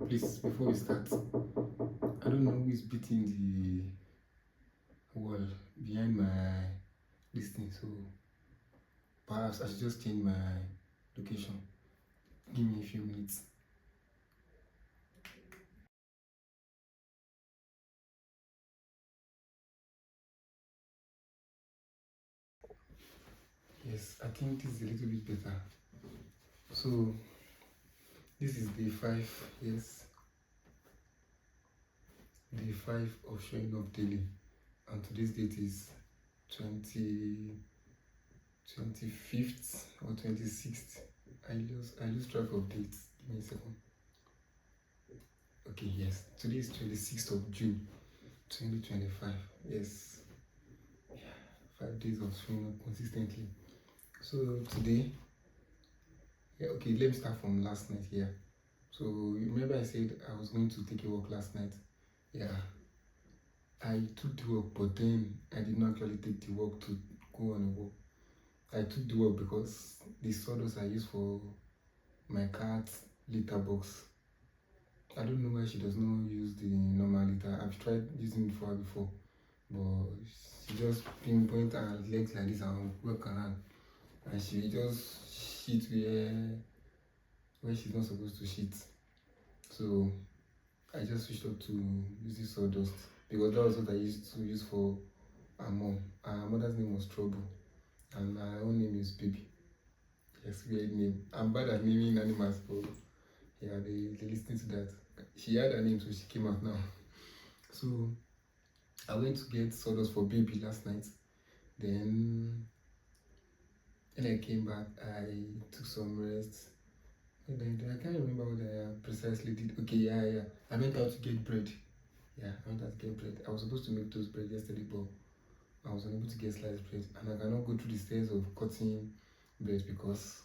Please, before we start, I don't know who is beating the wall behind my this thing, so perhaps I should just change my location. Give me a few minutes. Yes, I think this is a little bit better. So this is day 5, yes, day 5 of showing up daily, and today's date is 25th or 26th. I lose track of dates. Give me a second. Okay, yes, today is 26th of June 2025. Yes, 5 days of showing up consistently. So today, yeah, okay, let me start from last night here. So remember I said I was going to take a walk last night. Yeah, I took the walk, but then I did not actually take the walk to go on a walk. I took the walk because the sawdust I use for my cat's litter box, I don't know why she does not use the normal litter. I've tried using it for her before, but she just pinpoint her legs like this and work around, and she just shit where she's not supposed to shit. So I just switched up to using sawdust because that was what I used to use for her mom. Her mother's name was Trouble, and my own name is Baby. Yes, weird name. I'm bad at naming animals, but yeah, they listening to that. She had her name, so she came out now. So I went to get sawdust for Baby last night. Then when I came back, I took some rest. And I can't remember what I precisely did. Okay, yeah. I went out to get bread. Yeah, I went out to get bread. I was supposed to make toast bread yesterday, but I was unable to get sliced bread. And I cannot go through the stairs of cutting bread because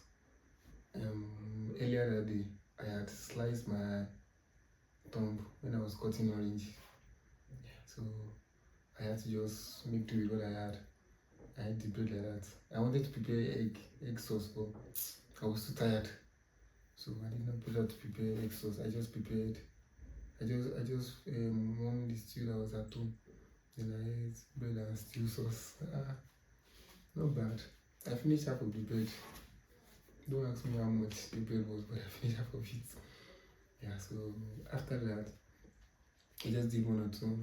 earlier that day, I had sliced my thumb when I was cutting orange. So I had to just make do with what I had. I had the bread like that. I wanted to prepare egg sauce, but I was too tired. So I did not put out to prepare egg sauce. I just prepared. I just warmed the stew that was at home. Then I ate bread and stew sauce. Not bad. I finished half of the bread. Don't ask me how much the bread was, but I finished half of it. Yeah. So after that, I just did one or two.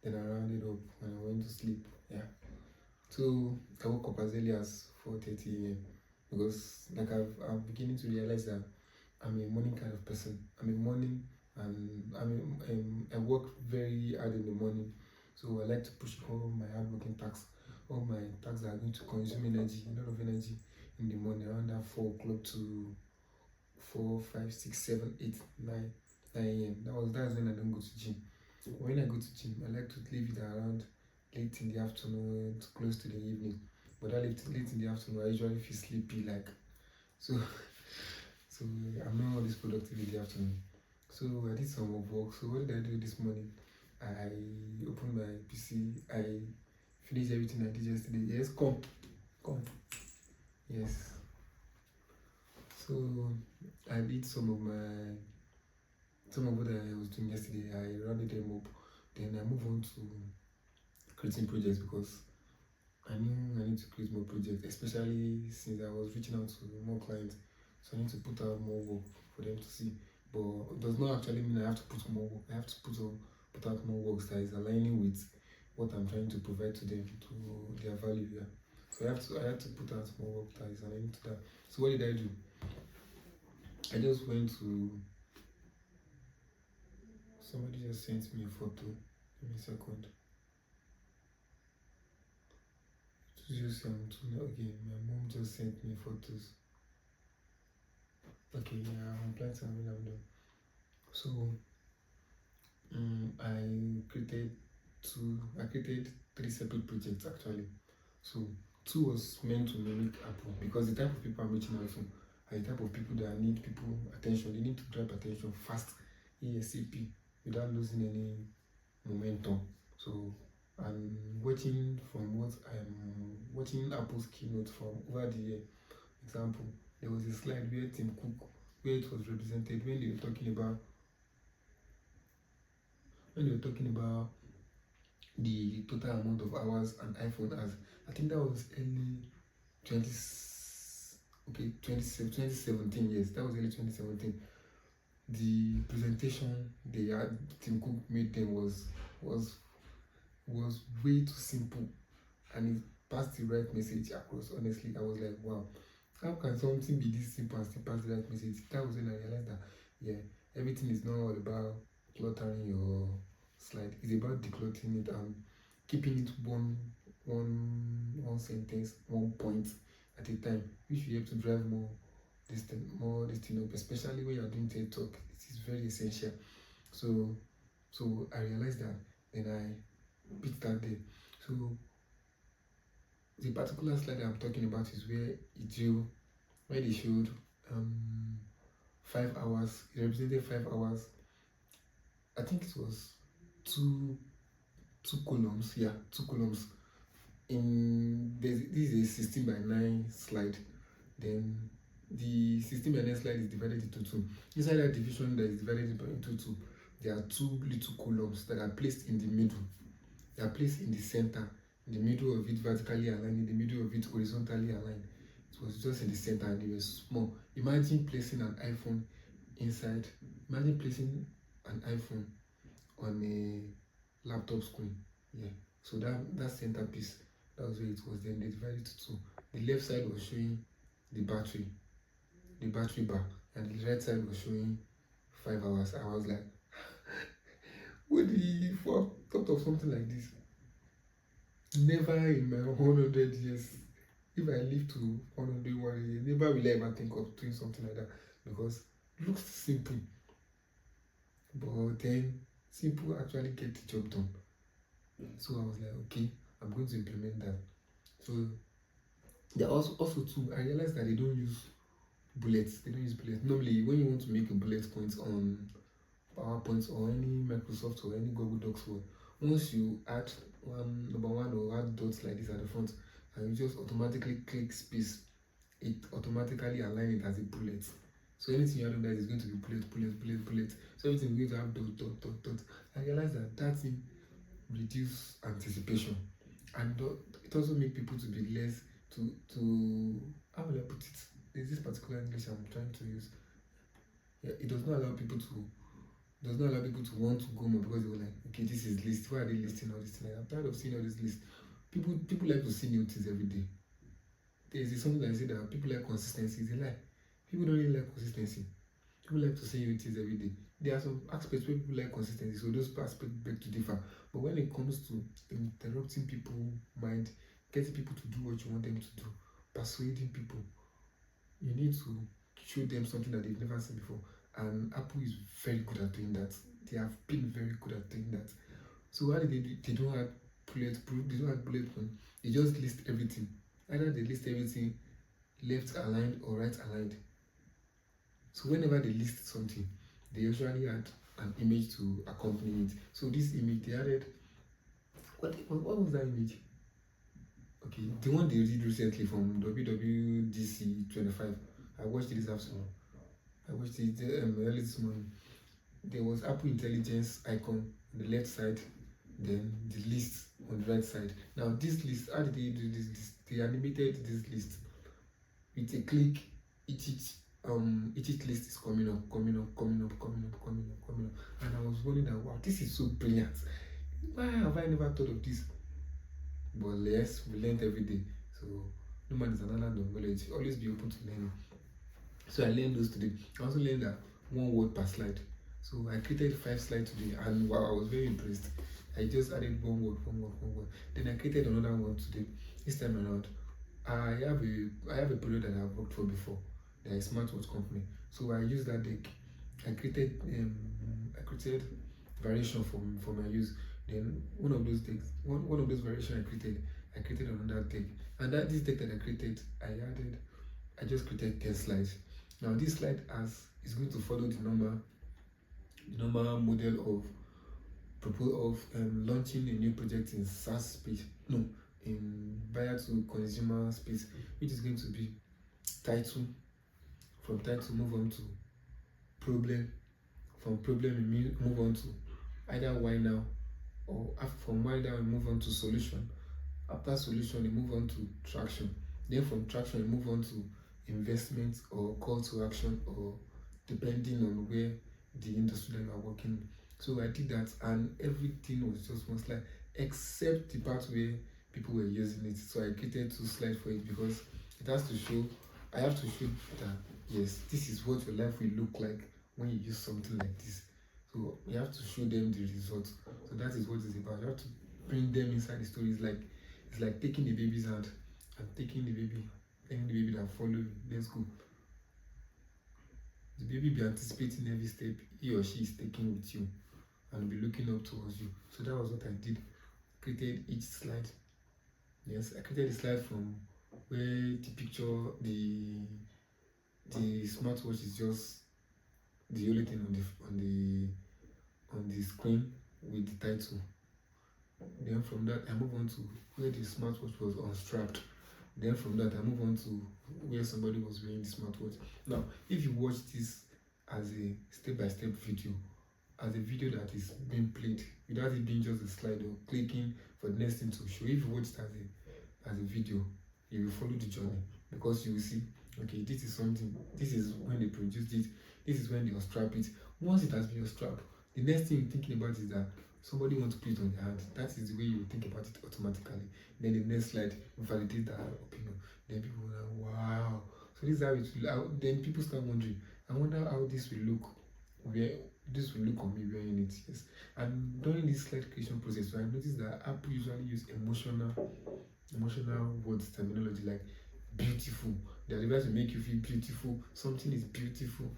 Then I rounded up when I went to sleep. Yeah. So I woke up as early as 4:30 a.m. because like I'm beginning to realize that I'm a morning kind of person. I'm a morning and I work very hard in the morning. So I like to push all my hardworking tasks, all my tasks that are going to consume energy, a lot of energy in the morning around that 4 o'clock to 4, 5, 6, 7, 8, 9 a.m. That's when I don't go to gym. When I go to gym, I like to leave it around late in the afternoon to close to the evening. But that late in the afternoon, I usually feel sleepy, like so. So I'm not always productive in the afternoon. So I did some work. So what did I do this morning? I opened my PC. I finished everything I did yesterday. Yes, come. Yes. So I did some of what I was doing yesterday. I rounded them up. Then I move on to creating projects because I knew I need to create more projects, especially since I was reaching out to more clients. So I need to put out more work for them to see. But it does not actually mean I have to put more work. I have to put out more work that is aligning with what I'm trying to provide to them, to their value. Yeah. So I have to put out more work that is aligning to that. So what did I do? I just went to somebody just sent me a photo. Give me a second. 2072. Okay, my mom just sent me photos. Okay, yeah, I'm applying to available. So I created 3 separate projects actually. So 2 was meant to mimic Apple because the type of people I'm reaching out to are the type of people that need people attention. They need to grab attention fast, ASAP, without losing any momentum. So I'm watching Apple's keynote from over the year. Example, there was a slide where Tim Cook, where it was represented when they were talking about when they were talking about the total amount of hours an iPhone has. I think that was early 20, 2017. Yes, that was early 2017. The presentation they had, Tim Cook made them was was way too simple, and it passed the right message across. Honestly, I was like, wow, how can something be this simple and still pass the right message? That was when I realized that, yeah, everything is not all about cluttering your slide. It's about decluttering it and keeping it one sentence, one point at a time, which will help to drive more this thing up, especially when you're doing TED Talk. It is very essential. So I realized that, then I picked that day. So the particular slide I'm talking about is where they showed 5 hours. It represented 5 hours. I think it was two columns. Yeah, two columns. This is a 16 by 9 slide. Then the 16 by 9 slide is divided into two. Inside that division that is divided into two, there are two little columns that are placed in the middle. They are placed in the center, in the middle of it vertically aligned, in the middle of it horizontally aligned. It was just in the center and they were small. Imagine placing an iPhone inside. Imagine placing an iPhone on a laptop screen. Yeah. So that centerpiece, that was where it was. Then they divided it to two. The left side was showing the battery bar, and the right side was showing 5 hours. I was like, what the fuck thought of something like this? Never in my 100 years, if I live to 101 years, never will I ever think of doing something like that, because it looks simple, but then simple actually get the job done. So I was like, okay, I'm going to implement that. So there also too, I realized that they don't use bullets. Normally, when you want to make a bullet point on PowerPoint or any Microsoft or any Google Docs word, once you add number one or add dots like this at the front, and you just automatically click space, it automatically aligns it as a bullet. So anything you add on that is going to be bullet. So everything is going to have dot. I realized that thing reduce anticipation, and it also make people to be less to how will I put it? There's this particular English I'm trying to use. Yeah, it does not allow people to want to go more, because they were like, okay, this is list. Why are they listing all this thing? I'm tired of seeing all this list. People like to see new things every day. There's something that I say that people like consistency. It's a lie. People don't really like consistency. People like to see new things every day. There are some aspects where people like consistency, so those aspects beg to differ. But when it comes to interrupting people's mind, getting people to do what you want them to do, persuading people, you need to show them something that they've never seen before. And Apple is very good at doing that. They have been very good at doing that. So why did they do? They don't have bullet point. They just list everything. Either they list everything left aligned or right aligned. So whenever they list something, they usually add an image to accompany it. So this image they added, what was that image? Okay, the one they did recently from WWDC 25. I watched it this afternoon. I watched it early this morning. There was Apple Intelligence icon on the left side, then the list on the right side. Now this list, how did they do this list? They animated this list with a click. Each list is coming up, and I was wondering that, wow, this is so brilliant. Why have I never thought of this? But yes, we learned every day. So no man is an island of knowledge. Always be open to learning. So I learned those today. I also learned that 1 word per slide. So I created 5 slides today, and wow, I was very impressed. I just added 1 word. Then I created another one today. This time around, I have a product that I've worked for before. They're a smartwatch company. So I used that deck. I created variation for my use. Then one of those decks, one of those variations I created another deck. And this deck that I created, I just created 10 slides. Now this slide is going to follow the normal model of launching a new project in SaaS space. No, in buyer to consumer space, which is going to be title. From title, move on to problem. From problem, move on to either why now, or from why now we move on to solution. After solution, we move on to traction. Then from traction, we move on to investment or call to action, or depending on where the industry that you are working in. So I did that, and everything was just one slide, except the part where people were using it. So I created 2 slides for it because it has to show. I have to show that yes, this is what your life will look like when you use something like this. So you have to show them the results. So that is what it's about. You have to bring them inside the story. It's like taking the baby's hand and taking the baby that follow you. Let's go. The baby be anticipating every step he or she is taking with you and be looking up towards you. So that was what I did. Created each slide. Yes, I created the slide from where the picture, the smartwatch is just the only thing on the screen with the title. Then from that I move on to where the smartwatch was unstrapped. Then from that I move on to where somebody was wearing the smartwatch. Now, if you watch this as a step-by-step video, as a video that is being played, without it being just a slide or clicking for the next thing to show, if you watch it as a video, you will follow the journey, because you will see, okay, this is something, this is when they produced it, this is when they unstrap it. Once it has been unstrapped, the next thing you're thinking about is that somebody wants to put it on their hand. That is the way you think about it automatically. Then the next slide validate that opinion. Then people are like, wow. So this is how it will. Then people start wondering, I wonder how this will look. Where this will look on me wearing it. Yes. And during this slide creation process, so I noticed that Apple usually use emotional words, terminology like beautiful. They are able to make you feel beautiful. Something is beautiful.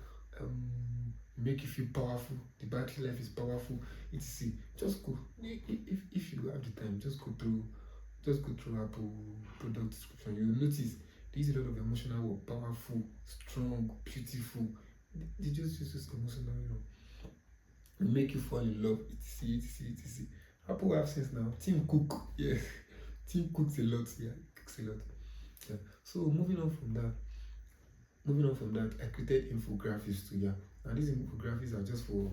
Make you feel powerful. The battery life is powerful. Etc. Just go. If you have the time, just go through Apple product description. You will notice there is a lot of emotional word: powerful, strong, beautiful. They just use this emotional, make you fall in love. Etc. Apple have sense now. Tim Cook, yeah. Tim cooks a lot. Yeah, cooks a lot. Yeah. So moving on from that, I created infographics too. Yeah. And these infographics are just for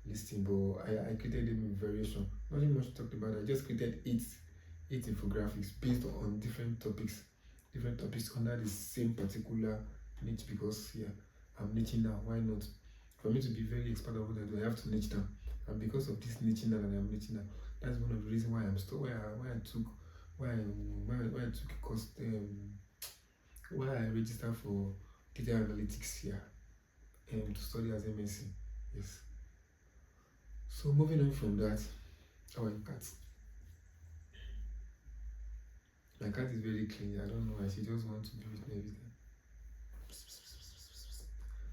listing, but I created them in variation. Nothing much talked about. I just created eight infographics based on different topics under the same particular niche, because yeah, I'm niching now. Why not? For me to be very expert at what I do, I have to niche down. And because of this niching down and I'm niching down, that's one of the reasons why I'm still why I took a course, why I registered for data analytics here, to study as MSc. Yes. So moving on from that, our cat. My cat is very clean. I don't know why, she just wants to be with me every time.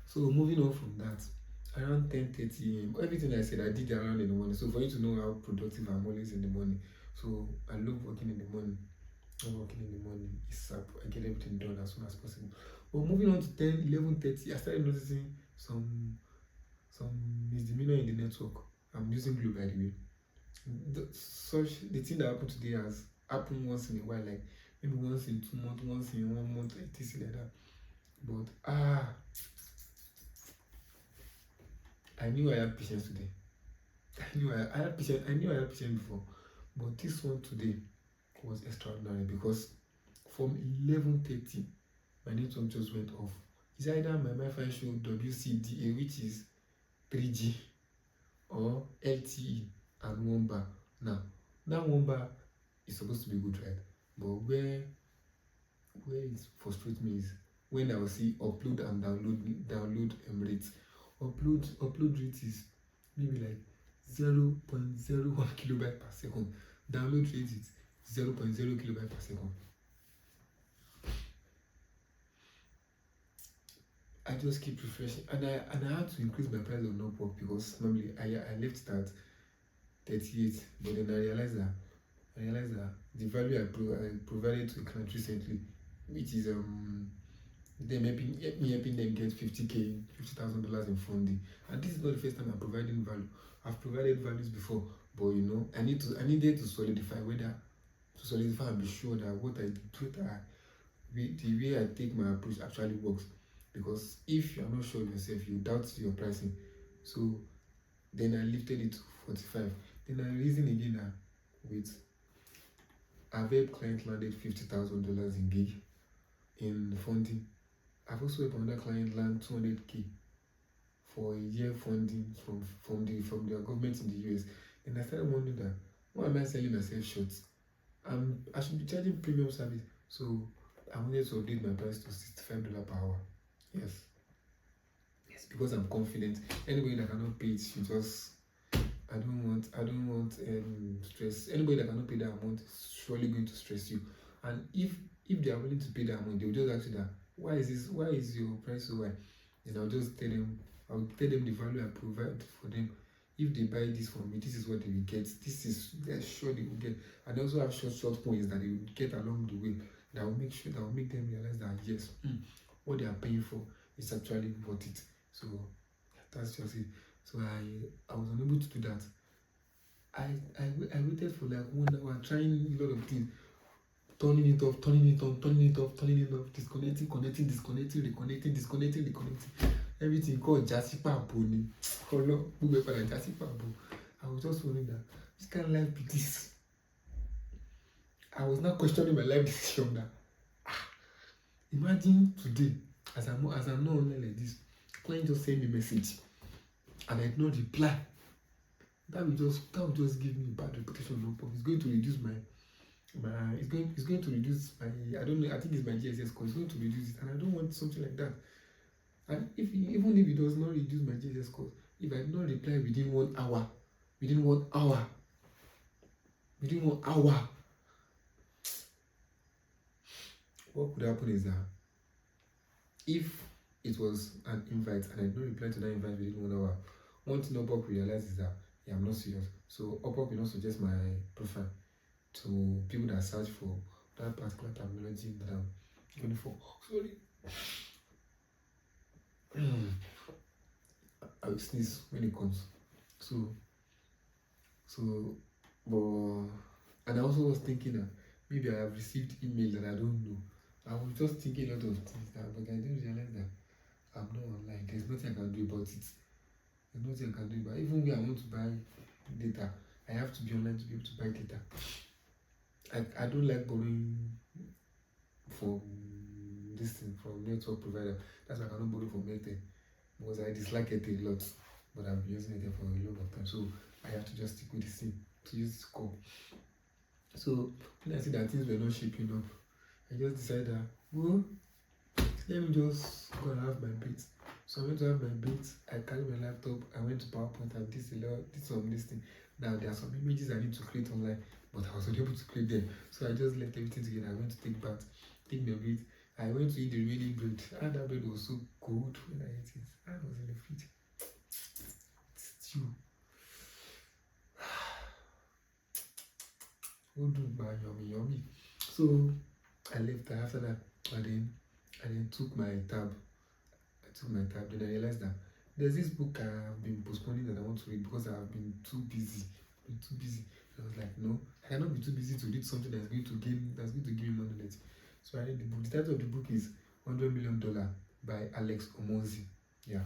So moving on from that, around 10:30 a.m. Everything I said I did around in the morning. So for you to know how productive I'm always in the morning. So I love working in the morning. ASAP. I get everything done as soon as possible. But moving on to 11:30, I started noticing some misdemeanor in the network. I'm using Glo, by the way. The thing that happened today has happened once in a while, like maybe once in 2 months, once in 1 month, etc. like that. But I knew I had patience today. I knew I had patience before, but this one today was extraordinary, because from 11:30 my network just went off. It's either my Wi-Fi showed WCDA, which is 3G, or LTE and 1 bar. Now that 1 bar is supposed to be good, right? But where it frustrates me is when I will see upload and download rate. Upload rate is maybe like 0.01 kilobyte per second. Download rate is 0.0 kilobyte per second. I just keep refreshing, and I had to increase my price on Upwork, because normally I left it at 38, but then I realized that the value I provided to a client recently, which is them helping them get $50,000 in funding, and this is not the first time I'm providing value. I've provided values before, but I needed to solidify and be sure that what I do, the way I take my approach actually works. Because if you're not sure of yourself, you doubt your pricing. So Then I lifted it to 45. Then I reasoned again that, wait, I've helped client landed $50,000 in gig in funding. I've also helped another client land 200K for a year funding from their government in the US. And I started wondering that, why am I selling myself short? I should be charging premium service. So I wanted to update my price to $65 per hour. Yes. Yes, because I'm confident. Anybody that cannot pay it should just, I don't want stress. Anybody that cannot pay that amount is surely going to stress you. And if they are willing to pay that amount, they will just ask you that, why is your price so high? Then I'll tell them the value I provide for them. If they buy this from me, this is what they will get. They're sure they will get. And I also have short points that they will get along the way that will make them realize that yes, what they are paying for is actually worth it. So that's just it. So I was unable to do that. I waited for like 1 hour trying a lot of things, turning it off, turning it on, turning it off, turning it off, disconnecting, connecting, disconnecting, reconnecting, disconnecting, reconnecting. Everything called Jasipa Boni. I was just wondering that, this kind of life be this. I was not questioning my life decision that, imagine today, as I'm not online like this, client just send me a message and I did not reply. That will just give me a bad reputation. No problem. It's going to reduce it's going to reduce my, I don't know, I think it's my GSS score. It's going to reduce it, and I don't want something like that. And even if it does not reduce my GSS score, if I do not reply within 1 hour, what could happen is that if it was an invite and I did not reply to that invite within 1 hour, one thing Upwork realizes is that, yeah, I'm not serious. So Upwork will not suggest my profile to people that search for that particular terminology that I'm going for. Sorry. I will sneeze when it comes. And I also was thinking that maybe I have received email that I don't know. I was just thinking a lot of things but I didn't realize that I'm not online. There's nothing I can do about it. But even when I want to buy data, I have to be online to be able to buy data. I don't like borrowing from network provider. That's why I cannot borrow from Airtel, because I dislike Airtel a lot, but I've been using it for a long time, so I have to just stick with the SIM to use this call. So when I see that things were not shaping up, I just decided that, well, let me just go and have my bit. So I went to have my bit. I carried my laptop. I went to PowerPoint. I did some listing. Now there are some images I need to create online, but I was unable to create them. So I just left everything together. I went to take my bread. I went to eat the remaining bread. And that bread was so cold when I ate it. I was in the fridge. Stew. Yummy. So I left after that, and then took my tab. Then I realized that there's this book I've been postponing that I want to read because I've been too busy. I was like, no, I cannot be too busy to read something that's going to give me more knowledge. So I read the book. The title of the book is $100 Million by Alex Omonzi. Yeah.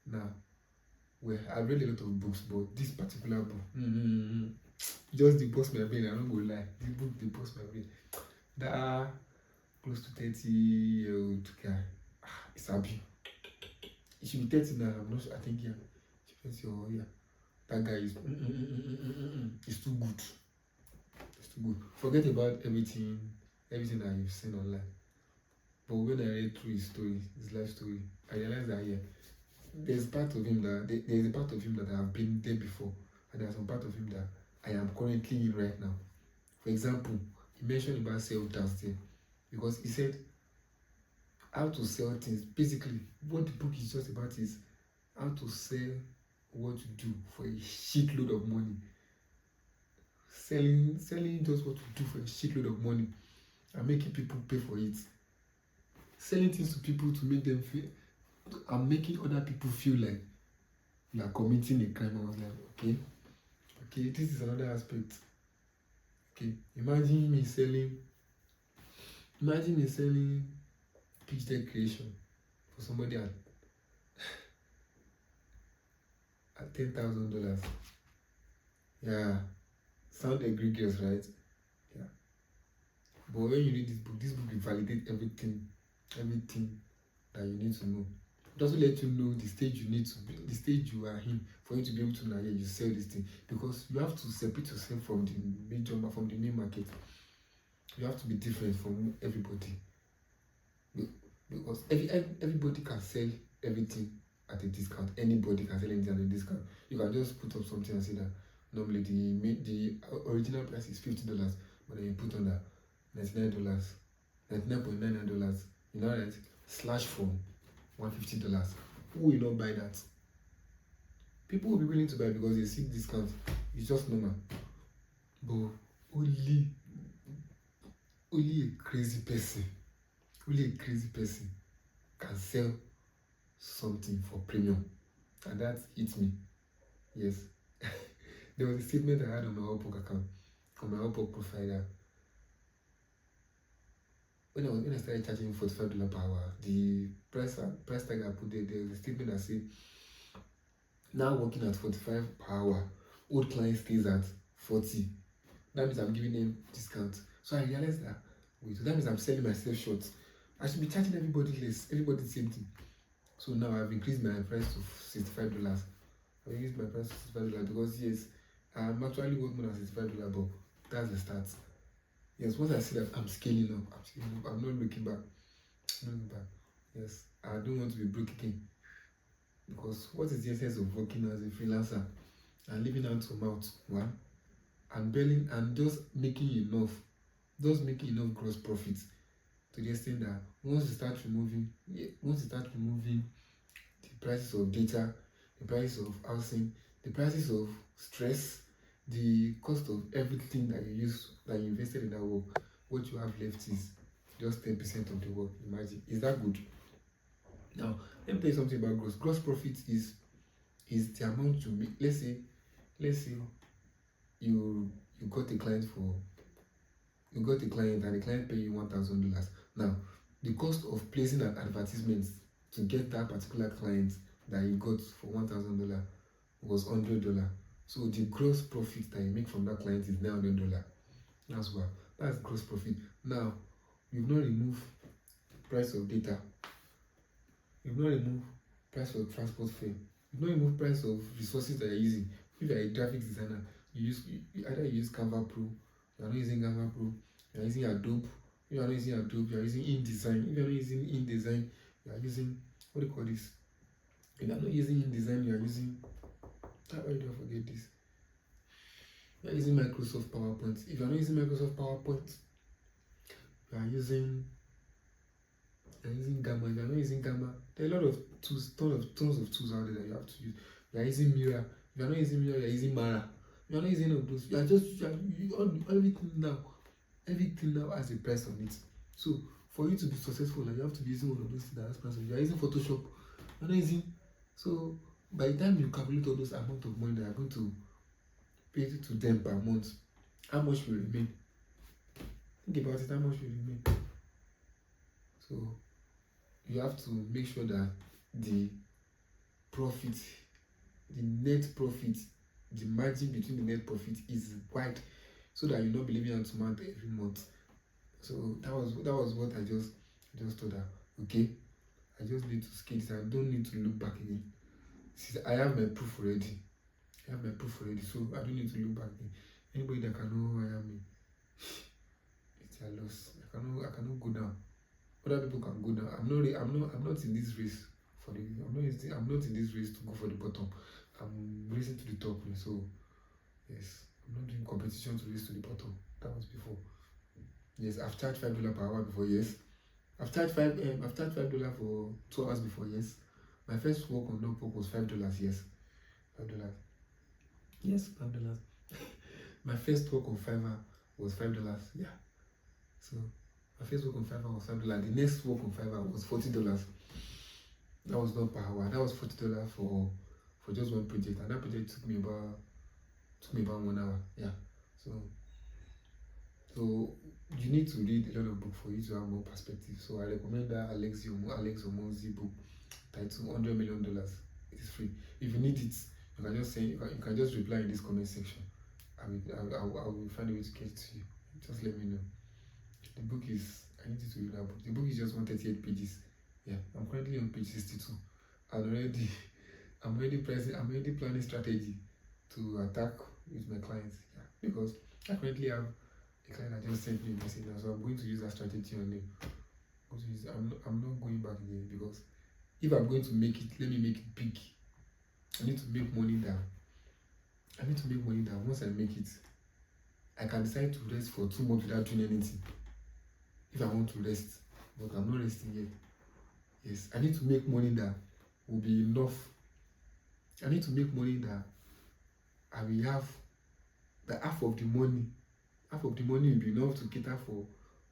Now, well, I've read a lot of books, but this particular book, just the boss my brain. I'm not gonna lie. The book the boss my brain. That close to 30-year-old guy, it's happy. He should be 30 now. I'm not sure. I think, yeah. Yeah. That guy is it's too good. It's too good. Forget about everything that you've seen online. But when I read through his story, his life story, I realized that there's a part of him that I have been there before, and there's some part of him that I am currently in right now. For example, he mentioned about self-doubt there, because he said how to sell things. Basically, what the book is just about is how to sell what you do for a shitload of money. Selling just what you do for a shitload of money and making people pay for it. Selling things to people to make them feel, and making other people feel like you are committing a crime. I was like, okay, this is another aspect. Okay, imagine me selling pitch deck creation for somebody else. at $10,000. Yeah, sound egregious, right? Yeah. But when you read this book will validate everything that you need to know. It also let you know the stage you need to be, the stage you are in for you to be able to know, yeah, you sell this thing, because you have to separate yourself from the main market. You have to be different from everybody, because everybody can sell everything at a discount. Anybody can sell anything at a discount. You can just put up something and say that normally the original price is $50, but then you put on that $99, $99.99. You know, right? Slash from $150. Who will not buy that? People will be willing to buy because they see discount. It's just normal. But only a crazy person can sell something for premium, and that hits me. Yes. There was a statement I had on my Upwork account, on my Upwork profile, that when I started charging $45 per hour, the price tag I put there was a statement that said, now working at 45 per hour, old client stays at 40. That means I'm giving them discount. So I realized that, wait, so that means I'm selling myself short. I should be charging everybody less, everybody the same thing. So now I've increased my price to $65. I've increased my price to $65 because, yes, I'm actually worth more than $65, but that's the start. Yes, once I see that I'm scaling up, I'm not looking back. Yes, I don't want to be broke again. Because what is the essence of working as a freelancer and living hand to mouth? One, and just making enough gross profits, to the extent that once you start removing the prices of data, the prices of housing, the prices of stress, the cost of everything that you invested in that work, what you have left is just 10% of the work. Imagine, is that good? Now, let me tell you something about gross profit is the amount you make. Let's say you got a client and the client pay you $1,000. Now, the cost of placing an advertisement to get that particular client that you got for $1,000 was $100. So the gross profit that you make from that client is $900. That's gross profit. Now, you've not removed price of data, you've not removed price of transport fare, you've not removed price of resources that you're using. If you're a graphic designer, you either use Canva Pro, you're not using Canva Pro, you're using Adobe. If you're not using Adobe, you're using InDesign. If you're not using InDesign, you're using, what do you call this? If you're not using InDesign, you're using, how do I forget this? You're using Microsoft PowerPoint. If you're not using Microsoft PowerPoint, you're using Gamma. If you're not using Gamma, there are a lot of tools, tons of tools out there that you have to use. You're using Mira. If you're not using Mira, you're using Mara. If you're not using any of those, everything now has a price on it. So for you to be successful, you have to be using one of those things that has price on it. You're using Photoshop. You're not using. So by the time you calculate all those amount of money that you're going to pay to them per month, how much will remain? Think about it, how much will remain? So you have to make sure that the profit, the net profit, the margin between the net profit is wide, so that you're not be living hand to mouth every month. So that was what I just thought that, okay, I just need to scale this. I don't need to look back again. I have my proof already. So I don't need to look back again. Anybody that can know who I am, it's their loss. I cannot go down. Other people can go down. I'm not in this race I'm not in this race to go for the bottom. I'm racing to the top. So yes, I'm not doing competition to race to the bottom. That was before. Yes, I've charged $5 per hour before. Yes, I've charged $5 for 2 hours before. Yes, my first work on Upwork was $5. Yes, $5. Yes, $5. My first work on Fiverr was $5. Yeah. So my first work on Fiverr was $5. The next work on Fiverr was $40. That was not per hour. That was $40 for just one project, and that project took me about 1 hour. Yeah. So you need to read a lot of books for you to have more perspective. So I recommend that Alex Omozi book titled $100 Million. It is free. If you need it, You can just say, you can just reply in this comment section. I will find a way to get it to you. Just let me know. The book is, I need you to read that book. The book is just 138 pages. Yeah, I'm currently on page 62. And already, I'm already planning strategy to attack with my clients. Yeah, because I currently have a client that just sent me a message now, so I'm going to use that strategy on them. I'm not going back again, because if I'm going to make it, let me make it big. I need to make money that once I make it, I can decide to rest for 2 months without doing anything. If I want to rest, but I'm not resting yet. Yes, I need to make money that will be enough. I need to make money that I will have, that half of the money will be enough to cater for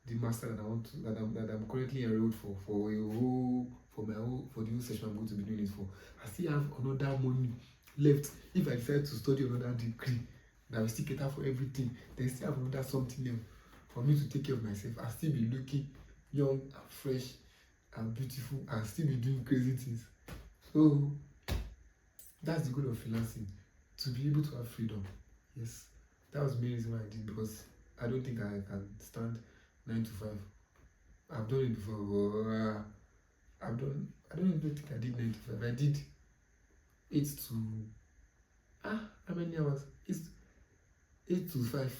the master that I want to, that I'm currently enrolled for the whole session I'm going to be doing it for. I still have another money left. If I decide to study another degree that will still cater for everything, then still have another something else for me to take care of myself. I'll still be looking young and fresh and beautiful and still be doing crazy things. So that's the goal of freelancing, to be able to have freedom. Yes, that was the main reason why I did, because I don't think I can stand 9 to 5. I've done it before, but I don't even think I did 9 to 5. I did 8 to how many hours? 8 to 5.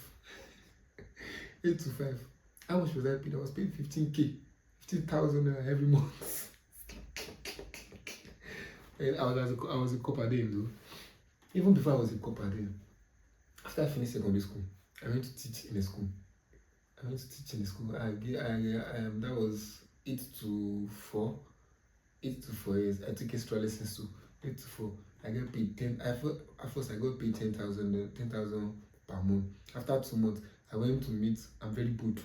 8 to 5. How much was I paid? I was paid 15,000 every month. And I was a copper then though. Even before I was a copper then, after I finished secondary school, I went to teach in a school. That was 8 to 4. 8 to 4 years. I took extra lessons too. 8 to 4. I get paid 10. At first I got paid 10,000 per month. After 2 months, I went to meet. I'm very good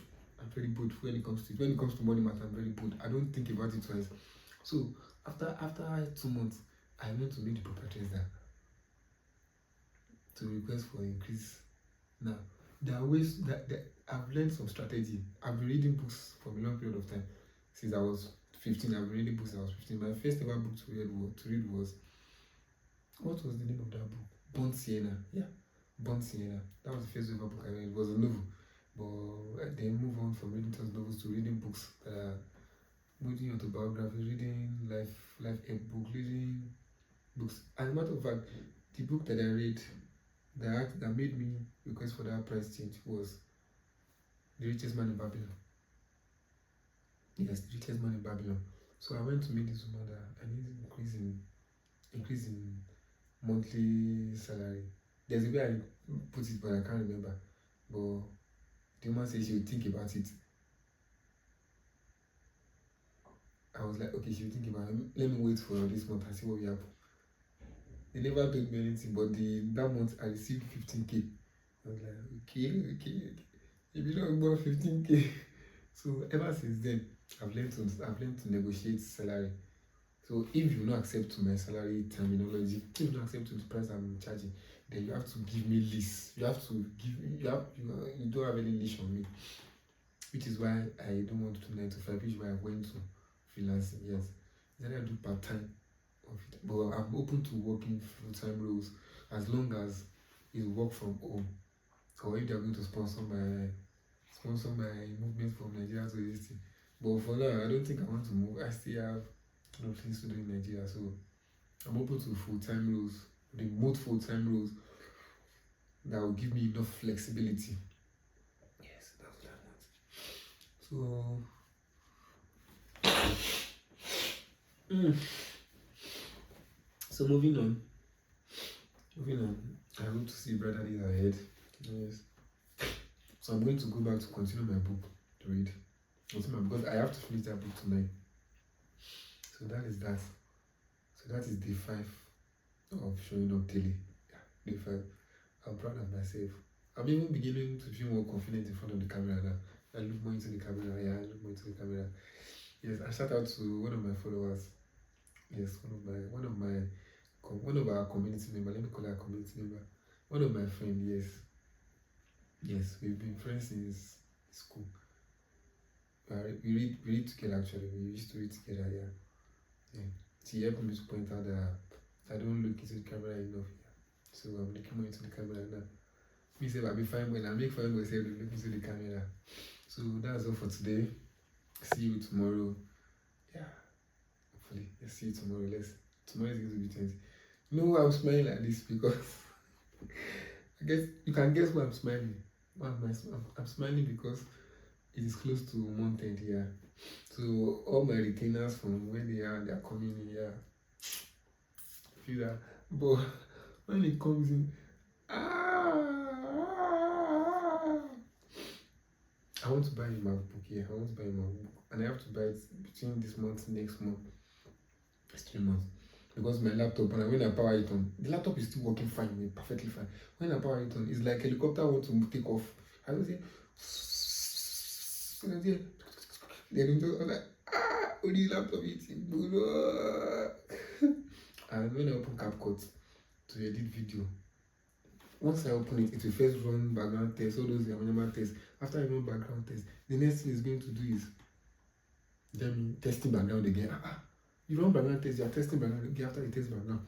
when it comes to money matter. I'm very good. I don't think about it twice. So after 2 months, I went to meet the proprietors there to request for increase. Now there are ways that I've learned some strategy. I've been reading books for a long period of time. Since I was 15, I've been reading books since I was 15. My first ever book to read was, what was the name of that book? Burnt Sienna. Yeah, Burnt Sienna. That was the first ever book I read. It was a novel. But I then move on from reading those novels to reading books that are reading autobiography, reading life book, reading books. As a matter of fact, the book that I read that made me request for that price change was The Richest Man in Babylon. Yes, The Richest Man in Babylon. So I went to meet this woman that I need increase in monthly salary. There's a way I put it, but I can't remember. But the woman said she would think about it. I was like, okay, she will think about it. Let me wait for this month and see what we have. They never told me anything, but that month I received 15K. I was like, okay. If you don't about 15K. So ever since then, I've learned to negotiate salary. So if you don't accept my salary terminology, if you don't accept the price I'm charging, then you have to give me lease. You don't have any leash on me. Which is why I don't want to do 9 to 5, which is why I went to freelancing. Yes. Then I do part-time of it. But I'm open to working full-time roles as long as it's work from home. Or if they're going to sponsor my movement from Nigeria to this thing. But for now, I don't think I want to move. I still have things to do in Nigeria. So I'm open to full-time roles, remote full-time roles that will give me enough flexibility. Yes, that's what I want. So moving on. I hope to see brighter days ahead. Yes. So I'm going to go back to continue my book to read. Because I have to finish that book tonight. So that is that. So that is day 5 of showing up daily. Yeah, day 5. I'm proud of myself. I'm even beginning to feel more confident in front of the camera now. I look more into the camera. Yeah, I look more into the camera. Yes, I shout out to one of my followers. Yes, one of our community member. Let me call her a community member. One of my friends. Yes, we've been friends since school. We read together actually. We used to read together. Yeah. She helped me to point out that I don't look into the camera enough. So I'm looking more into the camera now. Me say I be fine when I make fine boy say look into the camera. So that's all for today. See you tomorrow. Yeah, hopefully. Let's see you tomorrow. Tomorrow is going to be 20. You know why I'm smiling like this? Because I guess you can guess why I'm smiling. Why am I'm smiling because it is close to mountain here. So all my retainers from where they are coming in here. Feel that. But when it comes in, I want to buy a MacBook here. I want to buy a MacBook. And I have to buy it between this month and next month. It's 3 months. Because my laptop, and when I power it on, the laptop is still working fine, perfectly fine. When I power it on, it's like helicopter wants to take off. I don't say, then I'm like, only laptop eating. And when I open CapCut to edit video, once I open it, it will first run background tests, all those normal tests. After I run background tests, the next thing it's going to do is then testing background again. You run background test, you are testing background again after the test background.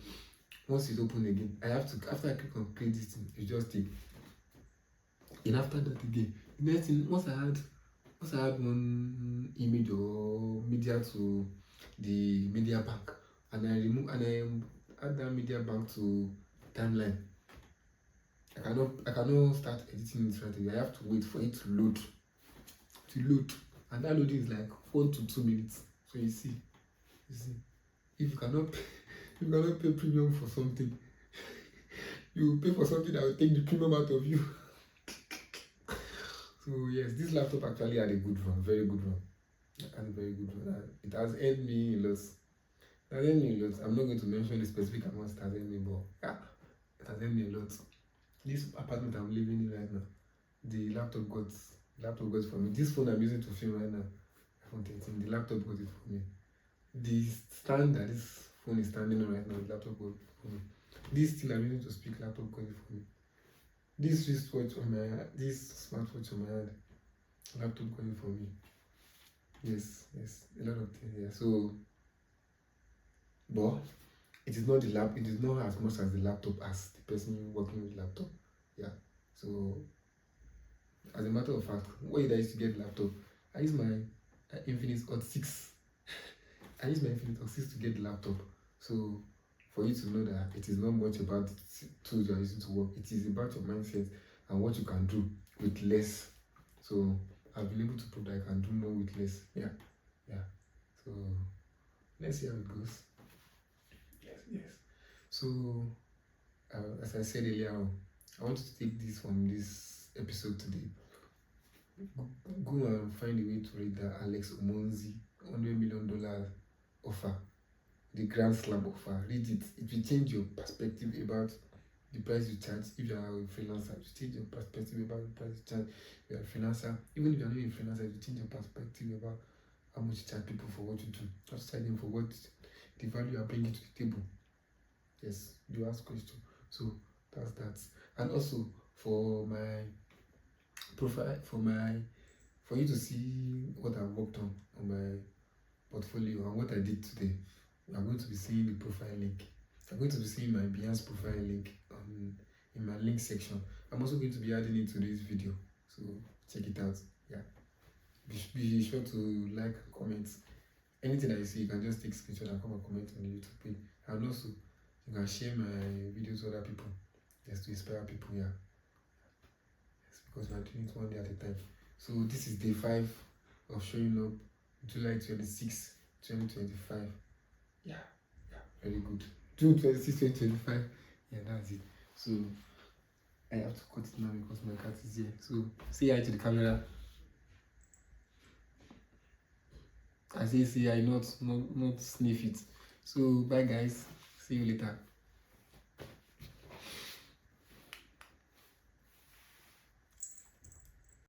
Once it's open again, I have to, after I click on create this thing, it just take. And after that again, the next thing, once I had one image or media to the media bank, and I add that media bank to timeline, I cannot start editing it right away. I have to wait for it to load. And that loading is like 1 to 2 minutes. So you see, if you cannot pay premium for something, you pay for something that will take the premium out of you. So yes, this laptop actually had a good run, very good run. And a very good run. It has earned me a lot. I'm not going to mention the specific amount it has earned me, but yeah, it has earned me a lot. This apartment I'm living in right now, the laptop got it for me. This phone I'm using to film right now, iPhone 13, the laptop got it for me. The stand that this phone is standing on right now, the laptop got it for me. This thing I'm using to speak, laptop got it for me. This wristwatch on my hand, this smartwatch on my hand, laptop got it for me. Yes, a lot of things here. So, but it is not as much as the laptop as the person working with laptop. Yeah. So as a matter of fact, when I used to get laptop, I use my Infinix Hot 6. I use my Infinix Hot 6 to get the laptop. So for you to know that it is not much about the tools you are using to work, it is about your mindset and what you can do with less. So I've been able to prove that I can do more with less. Yeah. So let's see how it goes. Yes. So as I said earlier on, I want to take this from this episode today. Go and find a way to read the Alex Omonzi $100 million offer, the Grand Slam offer. Read it. It will change your perspective about the price you charge. If you are a freelancer, it will change your perspective about the price you charge. If you are a freelancer, even if you are not a freelancer, it will change your perspective about how much you charge people for what you do. Just charge them for what the value you are bringing to the table. Yes, you ask questions. So that's that. And also for my profile, for you to see what I've worked on my portfolio and what I did today, I'm going to be seeing the profile link. I'm going to be seeing my Behance profile link in my link section. I'm also going to be adding it to this video, so check it out. Yeah, be sure to like, comment. Anything that you see, you can just take screenshot and come and comment on the YouTube page. And also, you can share my videos to other people, just to inspire people. Yeah, yes, because we are doing it one day at a time. So this is day 5 of showing up, July 26, 2025. Yeah, very good. June 26, 2025. Yeah, that's it. So I have to cut it now because my cat is here. So say hi to the camera. I say hi, not sniff it. So bye guys. See you later.